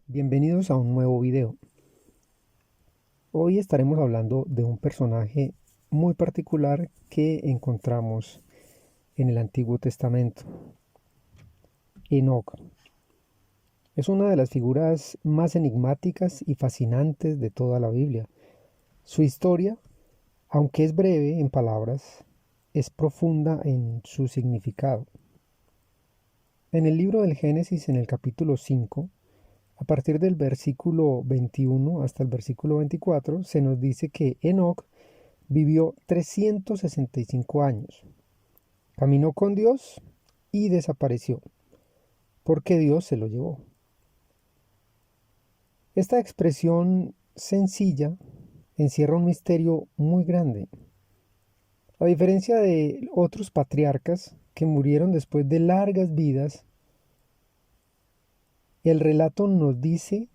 Bienvenidos a un nuevo video. Hoy estaremos hablando de un personaje muy particular que encontramos en el Antiguo Testamento, Enoc. Es una de las figuras más enigmáticas y fascinantes de toda la Biblia. Su historia, aunque es breve en palabras, es profunda en su significado. En el libro del Génesis, en el capítulo 5, a partir del versículo 21 hasta el versículo 24, se nos dice que Enoc vivió 365 años, caminó con Dios y desapareció, porque Dios se lo llevó. Esta expresión sencilla encierra un misterio muy grande. A diferencia de otros patriarcas que murieron después de largas vidas, el relato nos dice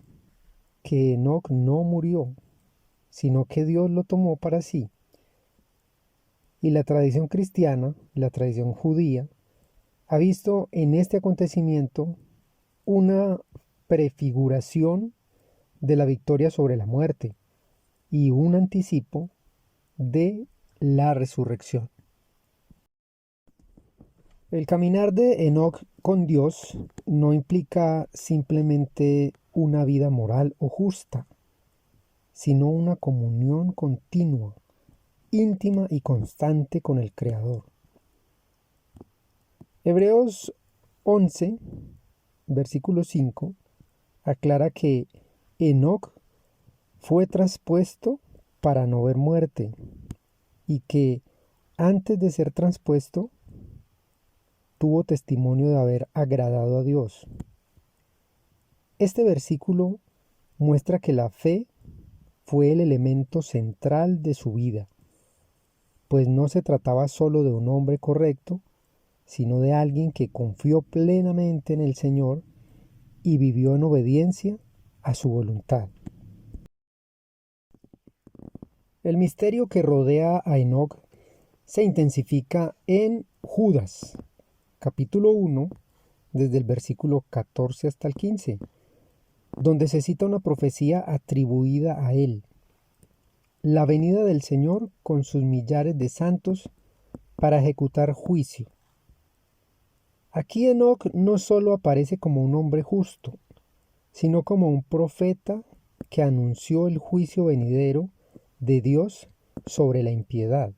que Enoc no murió, sino que Dios lo tomó para sí. Y la tradición cristiana, la tradición judía, ha visto en este acontecimiento una prefiguración de la victoria sobre la muerte y un anticipo de la resurrección. El caminar de Enoc con Dios no implica simplemente una vida moral o justa, sino una comunión continua, íntima y constante con el Creador. Hebreos 11, versículo 5, aclara que Enoc fue traspuesto para no ver muerte y que antes de ser traspuesto tuvo testimonio de haber agradado a Dios. Este versículo muestra que la fe fue el elemento central de su vida, pues no se trataba solo de un hombre correcto, sino de alguien que confió plenamente en el Señor y vivió en obediencia a su voluntad. El misterio que rodea a Enoc se intensifica en Judas, capítulo 1, desde el versículo 14 hasta el 15, donde se cita una profecía atribuida a él, la venida del Señor con sus millares de santos para ejecutar juicio. Aquí Enoc no solo aparece como un hombre justo, sino como un profeta que anunció el juicio venidero de Dios sobre la impiedad.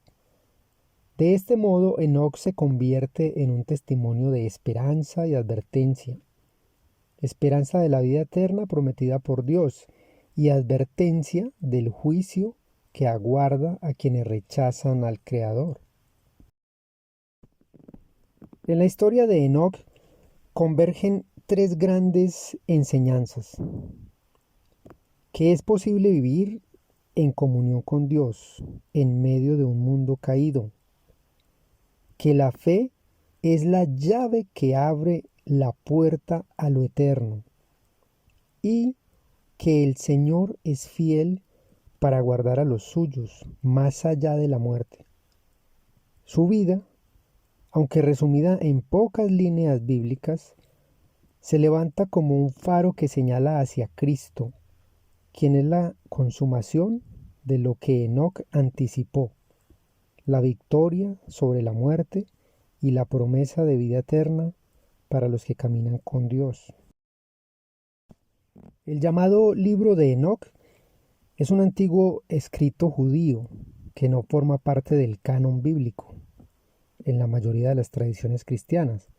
De este modo, Enoc se convierte en un testimonio de esperanza y advertencia. Esperanza de la vida eterna prometida por Dios y advertencia del juicio que aguarda a quienes rechazan al Creador. En la historia de Enoc convergen tres grandes enseñanzas: que es posible vivir en comunión con Dios en medio de un mundo caído, que la fe es la llave que abre la puerta a lo eterno y que el Señor es fiel para guardar a los suyos más allá de la muerte. Su vida, aunque resumida en pocas líneas bíblicas, se levanta como un faro que señala hacia Cristo, quien es la consumación de lo que Enoc anticipó, la victoria sobre la muerte y la promesa de vida eterna para los que caminan con Dios. El llamado libro de Enoc es un antiguo escrito judío que no forma parte del canon bíblico en la mayoría de las tradiciones cristianas,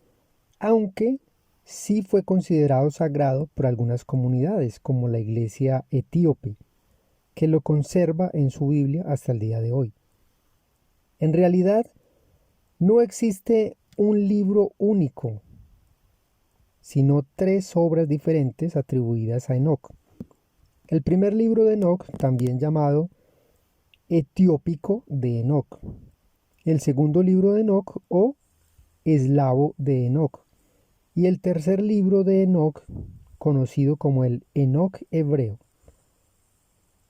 aunque sí fue considerado sagrado por algunas comunidades, como la iglesia etíope, que lo conserva en su Biblia hasta el día de hoy. En realidad, no existe un libro único, sino tres obras diferentes atribuidas a Enoc. El primer libro de Enoc, también llamado Etiópico de Enoc. El segundo libro de Enoc o Eslavo de Enoc. Y el tercer libro de Enoc, conocido como el Enoc hebreo.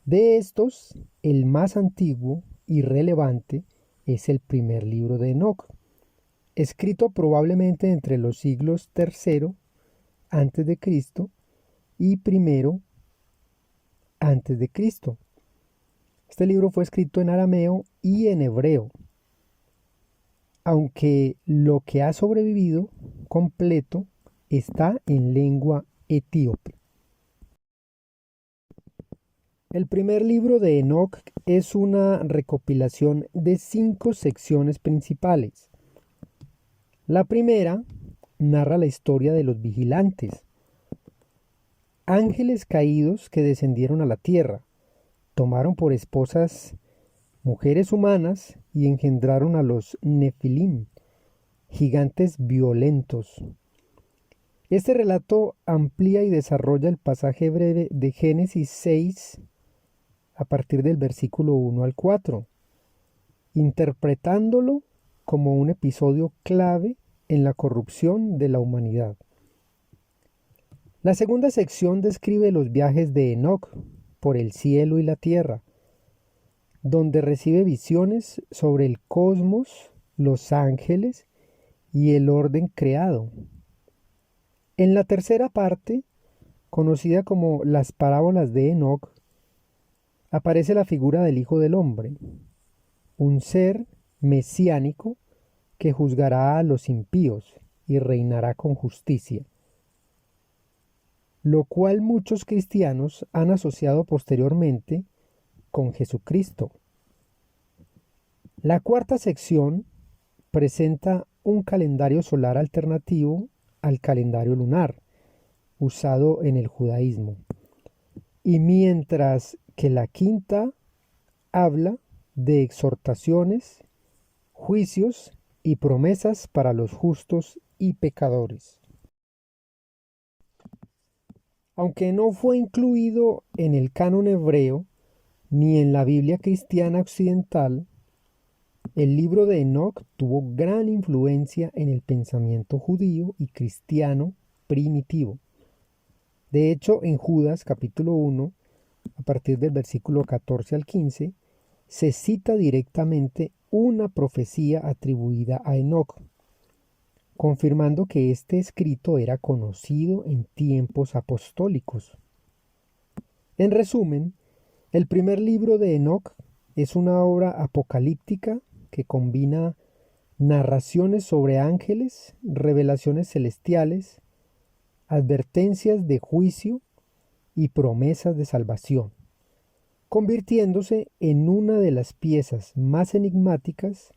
De estos, el más antiguo y relevante es el primer libro de Enoc, escrito probablemente entre los siglos III a.C. y primero antes de Cristo. Este libro fue escrito en arameo y en hebreo, aunque lo que ha sobrevivido completo está en lengua etíope. El primer libro de Enoc es una recopilación de 5 secciones principales. La primera narra la historia de los vigilantes, ángeles caídos que descendieron a la tierra, tomaron por esposas mujeres humanas y engendraron a los Nefilim, gigantes violentos. Este relato amplía y desarrolla el pasaje breve de Génesis 6 a partir del versículo 1 al 4, interpretándolo como un episodio clave en la corrupción de la humanidad. La segunda sección describe los viajes de Enoc por el cielo y la tierra, donde recibe visiones sobre el cosmos, los ángeles y el orden creado. En la tercera parte, conocida como las parábolas de Enoc, aparece la figura del Hijo del Hombre, un ser mesiánico que juzgará a los impíos y reinará con justicia, lo cual muchos cristianos han asociado posteriormente con Jesucristo. La cuarta sección presenta un calendario solar alternativo al calendario lunar, usado en el judaísmo, y mientras que la quinta habla de exhortaciones, juicios y promesas para los justos y pecadores. Aunque no fue incluido en el canon hebreo ni en la Biblia cristiana occidental, el libro de Enoc tuvo gran influencia en el pensamiento judío y cristiano primitivo. De hecho, en Judas capítulo 1, a partir del versículo 14 al 15, se cita directamente una profecía atribuida a Enoc, confirmando que este escrito era conocido en tiempos apostólicos. En resumen, el primer libro de Enoc es una obra apocalíptica que combina narraciones sobre ángeles, revelaciones celestiales, advertencias de juicio y promesas de salvación, convirtiéndose en una de las piezas más enigmáticas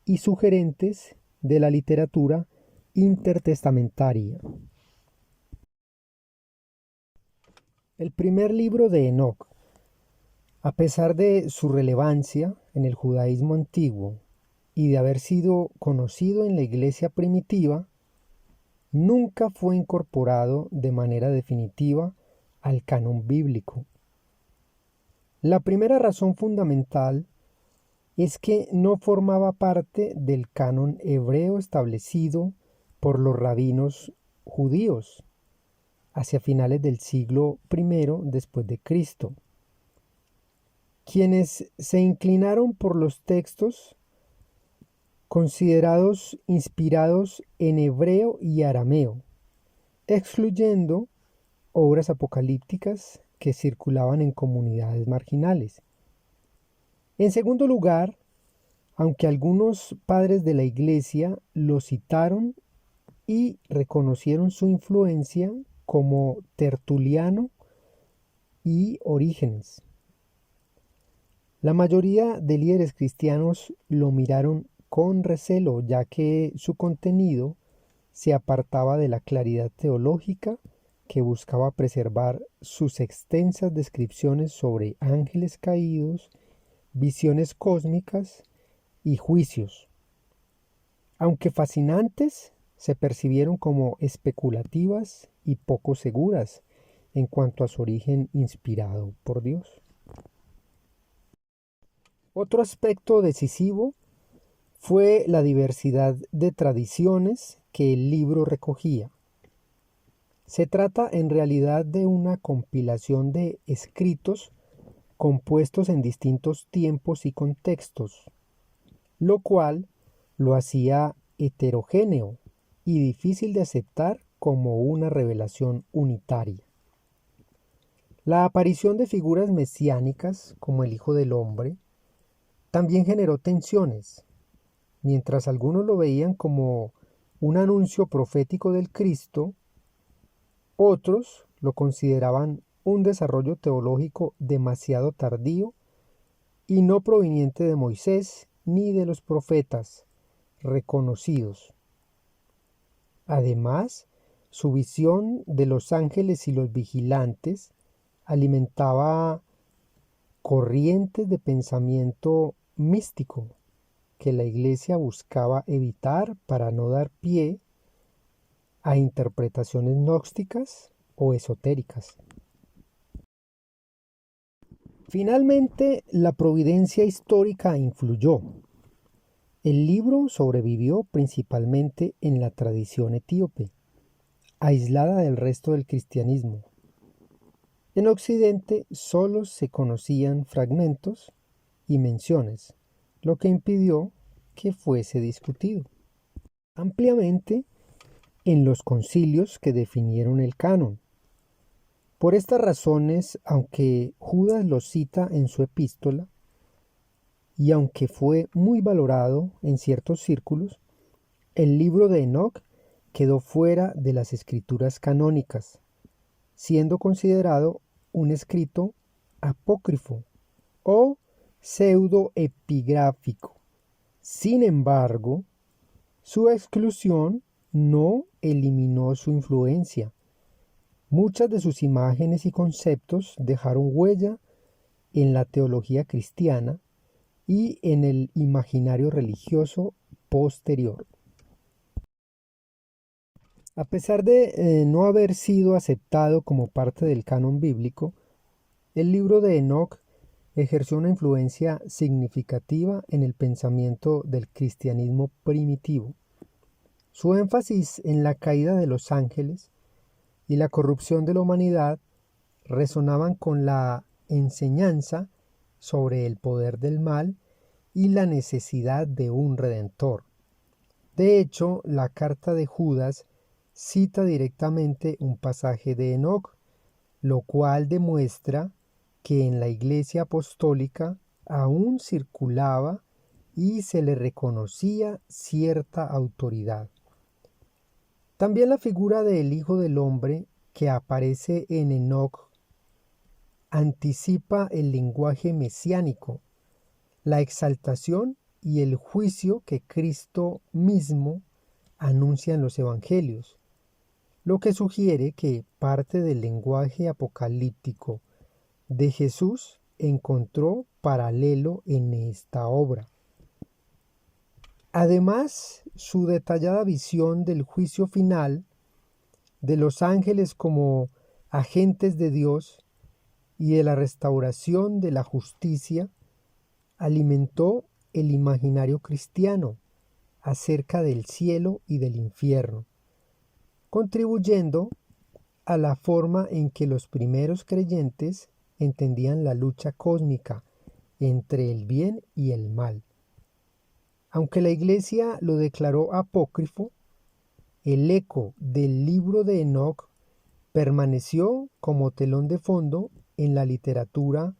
y sugerentes de la literatura intertestamentaria. El primer libro de Enoc, a pesar de su relevancia en el judaísmo antiguo y de haber sido conocido en la iglesia primitiva, nunca fue incorporado de manera definitiva al canon bíblico. La primera razón fundamental es que no formaba parte del canon hebreo establecido por los rabinos judíos hacia finales del siglo I después de Cristo, quienes se inclinaron por los textos considerados inspirados en hebreo y arameo, excluyendo obras apocalípticas que circulaban en comunidades marginales. En segundo lugar, aunque algunos padres de la Iglesia lo citaron y reconocieron su influencia, como Tertuliano y Orígenes, la mayoría de líderes cristianos lo miraron con recelo, ya que su contenido se apartaba de la claridad teológica que buscaba preservar sus extensas descripciones sobre ángeles caídos, visiones cósmicas y juicios. Aunque fascinantes, se percibieron como especulativas y poco seguras en cuanto a su origen inspirado por Dios. Otro aspecto decisivo fue la diversidad de tradiciones que el libro recogía. Se trata en realidad de una compilación de escritos compuestos en distintos tiempos y contextos, lo cual lo hacía heterogéneo y difícil de aceptar como una revelación unitaria. La aparición de figuras mesiánicas como el Hijo del Hombre también generó tensiones. Mientras algunos lo veían como un anuncio profético del Cristo, otros lo consideraban un desarrollo teológico demasiado tardío y no proveniente de Moisés ni de los profetas reconocidos. Además, su visión de los ángeles y los vigilantes alimentaba corrientes de pensamiento místico que la Iglesia buscaba evitar para no dar pie a interpretaciones gnósticas o esotéricas. Finalmente, la providencia histórica influyó. El libro sobrevivió principalmente en la tradición etíope, aislada del resto del cristianismo. En Occidente solo se conocían fragmentos y menciones, lo que impidió que fuese discutido ampliamente en los concilios que definieron el canon. Por estas razones, aunque Judas lo cita en su epístola, y aunque fue muy valorado en ciertos círculos, el libro de Enoc quedó fuera de las escrituras canónicas, siendo considerado un escrito apócrifo o pseudoepigráfico. Sin embargo, su exclusión no eliminó su influencia. Muchas de sus imágenes y conceptos dejaron huella en la teología cristiana y en el imaginario religioso posterior. A pesar de no haber sido aceptado como parte del canon bíblico, el libro de Enoc ejerció una influencia significativa en el pensamiento del cristianismo primitivo. Su énfasis en la caída de los ángeles y la corrupción de la humanidad resonaban con la enseñanza sobre el poder del mal y la necesidad de un redentor. De hecho, la carta de Judas cita directamente un pasaje de Enoc, lo cual demuestra que en la Iglesia apostólica aún circulaba y se le reconocía cierta autoridad. También la figura del Hijo del Hombre que aparece en Enoc anticipa el lenguaje mesiánico, la exaltación y el juicio que Cristo mismo anuncia en los Evangelios, lo que sugiere que parte del lenguaje apocalíptico de Jesús encontró paralelo en esta obra. Además, su detallada visión del juicio final, de los ángeles como agentes de Dios y de la restauración de la justicia, alimentó el imaginario cristiano acerca del cielo y del infierno, contribuyendo a la forma en que los primeros creyentes entendían la lucha cósmica entre el bien y el mal. Aunque la Iglesia lo declaró apócrifo, el eco del libro de Enoc permaneció como telón de fondo en la literatura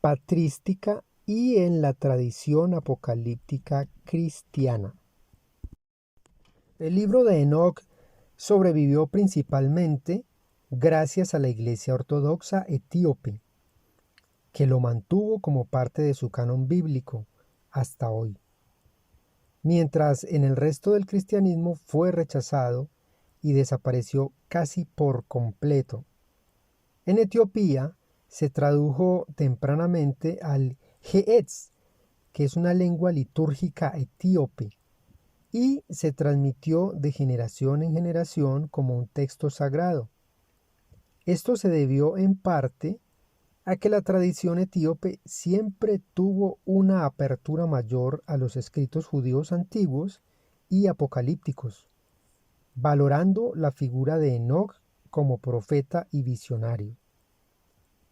patrística y en la tradición apocalíptica cristiana. El libro de Enoc sobrevivió principalmente gracias a la Iglesia Ortodoxa etíope, que lo mantuvo como parte de su canon bíblico hasta hoy, mientras en el resto del cristianismo fue rechazado y desapareció casi por completo. En Etiopía se tradujo tempranamente al Ge'ez, que es una lengua litúrgica etíope, y se transmitió de generación en generación como un texto sagrado. Esto se debió en parte a que la tradición etíope siempre tuvo una apertura mayor a los escritos judíos antiguos y apocalípticos, valorando la figura de Enoc como profeta y visionario.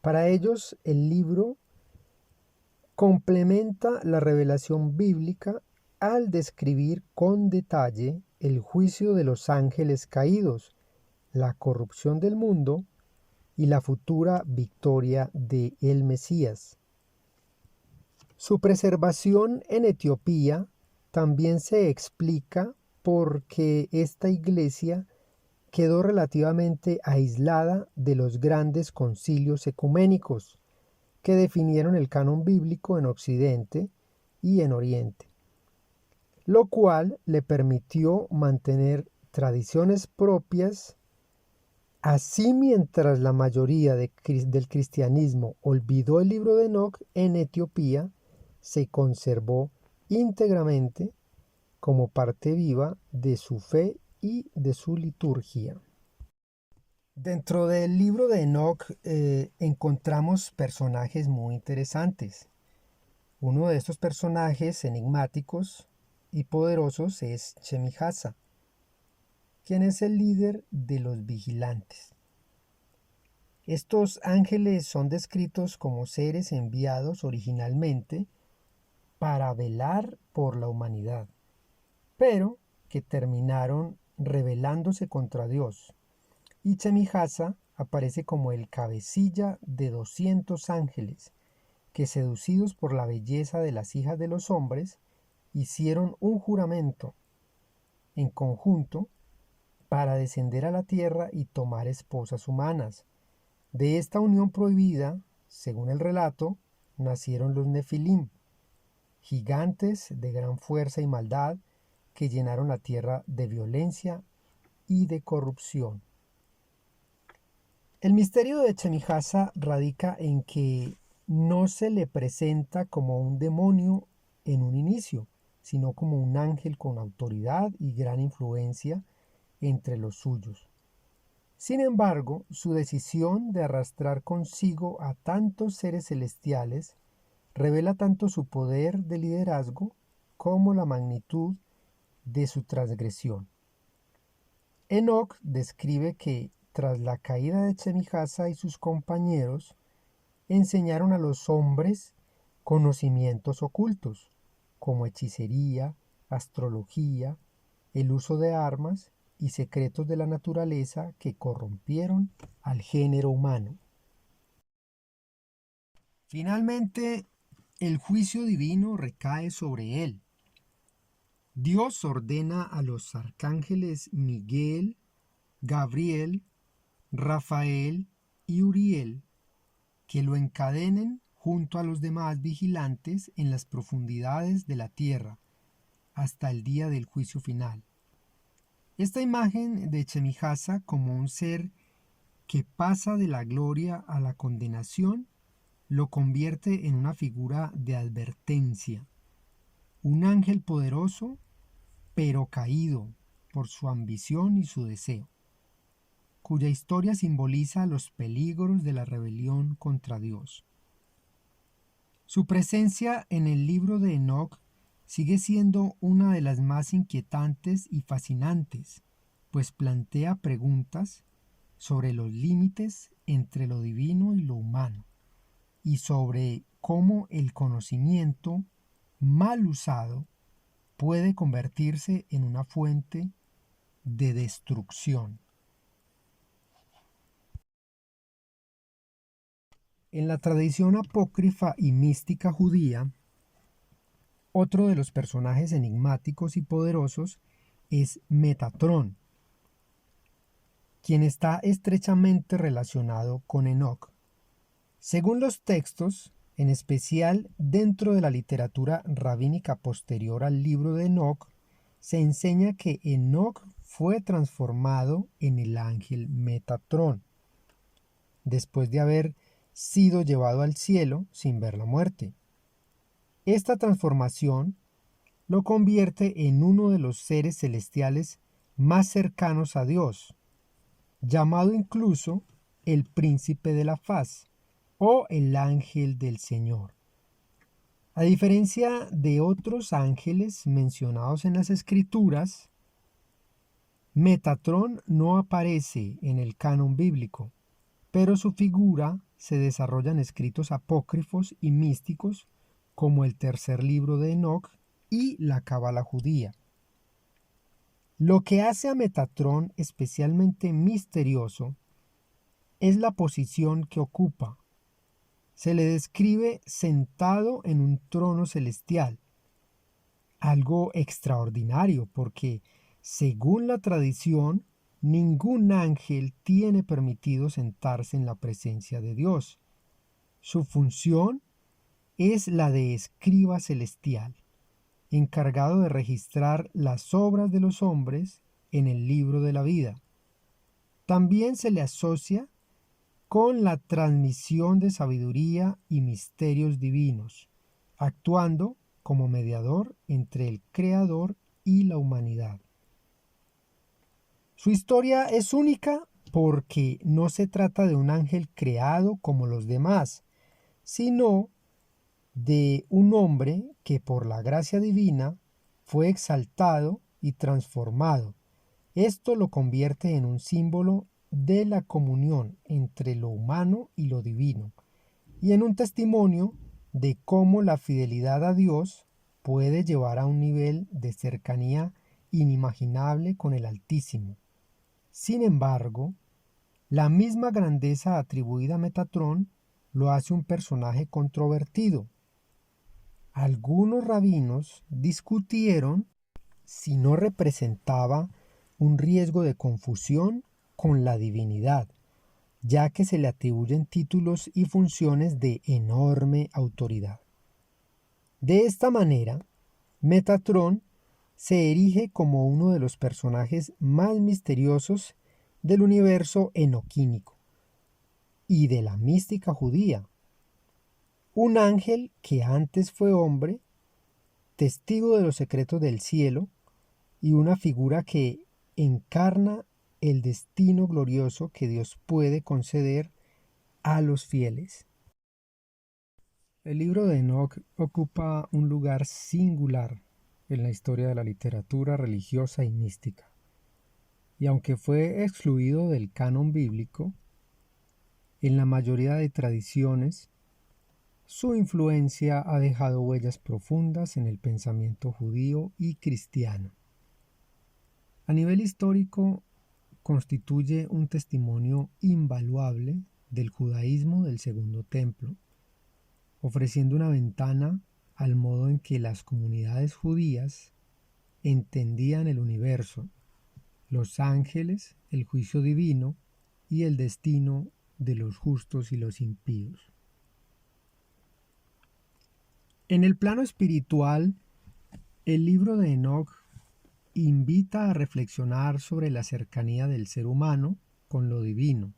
Para ellos, el libro complementa la revelación bíblica al describir con detalle el juicio de los ángeles caídos, la corrupción del mundo y la futura victoria de el Mesías. Su preservación en Etiopía también se explica porque esta iglesia quedó relativamente aislada de los grandes concilios ecuménicos que definieron el canon bíblico en Occidente y en Oriente, lo cual le permitió mantener tradiciones propias. Así, mientras la mayoría del cristianismo olvidó el libro de Enoc, en Etiopía se conservó íntegramente como parte viva de su fe y de su liturgia. Dentro del libro de Enoc encontramos personajes muy interesantes. Uno de estos personajes enigmáticos y poderosos es Chemihasa, quien es el líder de los vigilantes. Estos ángeles son descritos como seres enviados originalmente para velar por la humanidad, pero que terminaron rebelándose contra Dios. Y Chemihasa aparece como el cabecilla de 200 ángeles que, seducidos por la belleza de las hijas de los hombres, hicieron un juramento en conjunto para descender a la tierra y tomar esposas humanas. De esta unión prohibida, según el relato, nacieron los Nefilim, gigantes de gran fuerza y maldad que llenaron la tierra de violencia y de corrupción. El misterio de Chemihasa radica en que no se le presenta como un demonio en un inicio, sino como un ángel con autoridad y gran influencia entre los suyos. Sin embargo, su decisión de arrastrar consigo a tantos seres celestiales revela tanto su poder de liderazgo como la magnitud de su transgresión. Enoc describe que, tras la caída de Chemihasa y sus compañeros, enseñaron a los hombres conocimientos ocultos, como hechicería, astrología, el uso de armas y secretos de la naturaleza que corrompieron al género humano. Finalmente, el juicio divino recae sobre él. Dios ordena a los arcángeles Miguel, Gabriel, Rafael y Uriel que lo encadenen junto a los demás vigilantes en las profundidades de la tierra hasta el día del juicio final. Esta imagen de Chemihasa como un ser que pasa de la gloria a la condenación lo convierte en una figura de advertencia, un ángel poderoso pero caído por su ambición y su deseo, cuya historia simboliza los peligros de la rebelión contra Dios. Su presencia en el libro de Enoc sigue siendo una de las más inquietantes y fascinantes, pues plantea preguntas sobre los límites entre lo divino y lo humano, y sobre cómo el conocimiento mal usado puede convertirse en una fuente de destrucción. En la tradición apócrifa y mística judía, otro de los personajes enigmáticos y poderosos es Metatrón, quien está estrechamente relacionado con Enoc. Según los textos, en especial dentro de la literatura rabínica posterior al libro de Enoc, se enseña que Enoc fue transformado en el ángel Metatrón, después de haber sido llevado al cielo sin ver la muerte. Esta transformación lo convierte en uno de los seres celestiales más cercanos a Dios, llamado incluso el príncipe de la faz o el ángel del Señor. A diferencia de otros ángeles mencionados en las Escrituras, Metatrón no aparece en el canon bíblico, pero su figura se desarrolla en escritos apócrifos y místicos como el tercer libro de Enoc y la Cábala judía. Lo que hace a Metatrón especialmente misterioso es la posición que ocupa. Se le describe sentado en un trono celestial, algo extraordinario porque, según la tradición, ningún ángel tiene permitido sentarse en la presencia de Dios. Su función es la de escriba celestial, encargado de registrar las obras de los hombres en el libro de la vida. También se le asocia con la transmisión de sabiduría y misterios divinos, actuando como mediador entre el Creador y la humanidad. Su historia es única porque no se trata de un ángel creado como los demás, sino de un hombre que por la gracia divina fue exaltado y transformado. Esto lo convierte en un símbolo de la comunión entre lo humano y lo divino, y en un testimonio de cómo la fidelidad a Dios puede llevar a un nivel de cercanía inimaginable con el Altísimo. Sin embargo, la misma grandeza atribuida a Metatrón lo hace un personaje controvertido. Algunos rabinos discutieron si no representaba un riesgo de confusión con la divinidad, ya que se le atribuyen títulos y funciones de enorme autoridad. De esta manera, Metatrón se erige como uno de los personajes más misteriosos del universo enoquínico y de la mística judía. Un ángel que antes fue hombre, testigo de los secretos del cielo, y una figura que encarna el destino glorioso que Dios puede conceder a los fieles. El libro de Enoc ocupa un lugar singular en la historia de la literatura religiosa y mística, y aunque fue excluido del canon bíblico, en la mayoría de tradiciones, su influencia ha dejado huellas profundas en el pensamiento judío y cristiano. A nivel histórico, constituye un testimonio invaluable del judaísmo del Segundo Templo, ofreciendo una ventana al modo en que las comunidades judías entendían el universo, los ángeles, el juicio divino y el destino de los justos y los impíos. En el plano espiritual, el libro de Enoc invita a reflexionar sobre la cercanía del ser humano con lo divino,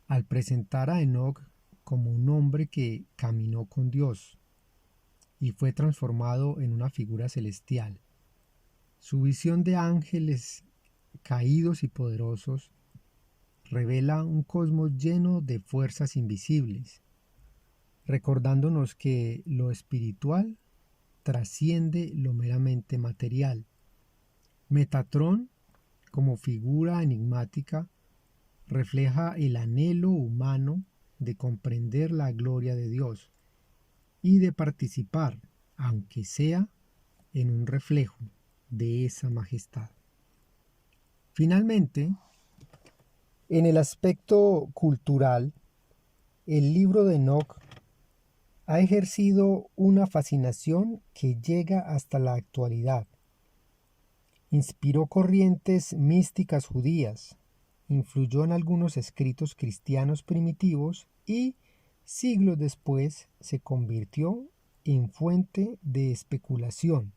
al presentar a Enoc como un hombre que caminó con Dios y fue transformado en una figura celestial. Su visión de ángeles caídos y poderosos revela un cosmos lleno de fuerzas invisibles, recordándonos que lo espiritual trasciende lo meramente material. Metatrón, como figura enigmática, refleja el anhelo humano de comprender la gloria de Dios y de participar, aunque sea en un reflejo de esa majestad. Finalmente, en el aspecto cultural, el libro de Enoc ha ejercido una fascinación que llega hasta la actualidad. Inspiró corrientes místicas judías, influyó en algunos escritos cristianos primitivos y, siglos después, se convirtió en fuente de especulación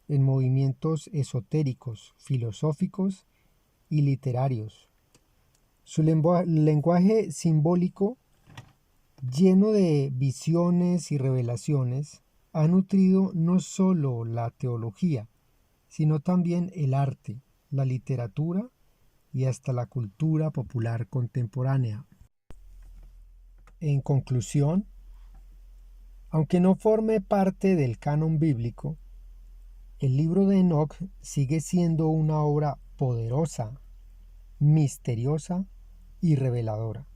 en movimientos esotéricos, filosóficos y literarios. Su lenguaje simbólico, lleno de visiones y revelaciones, ha nutrido no solo la teología, sino también el arte, la literatura y hasta la cultura popular contemporánea. En conclusión, aunque no forme parte del canon bíblico, el libro de Enoc sigue siendo una obra poderosa, misteriosa y reveladora,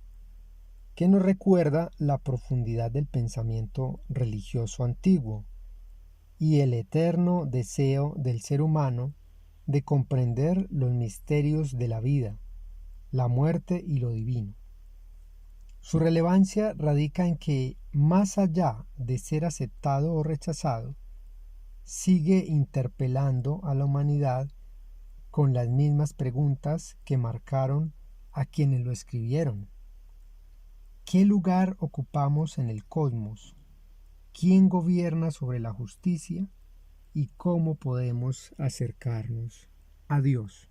que nos recuerda la profundidad del pensamiento religioso antiguo y el eterno deseo del ser humano de comprender los misterios de la vida, la muerte y lo divino. Su relevancia radica en que, más allá de ser aceptado o rechazado, sigue interpelando a la humanidad con las mismas preguntas que marcaron a quienes lo escribieron. ¿Qué lugar ocupamos en el cosmos? ¿Quién gobierna sobre la justicia? ¿Y cómo podemos acercarnos a Dios?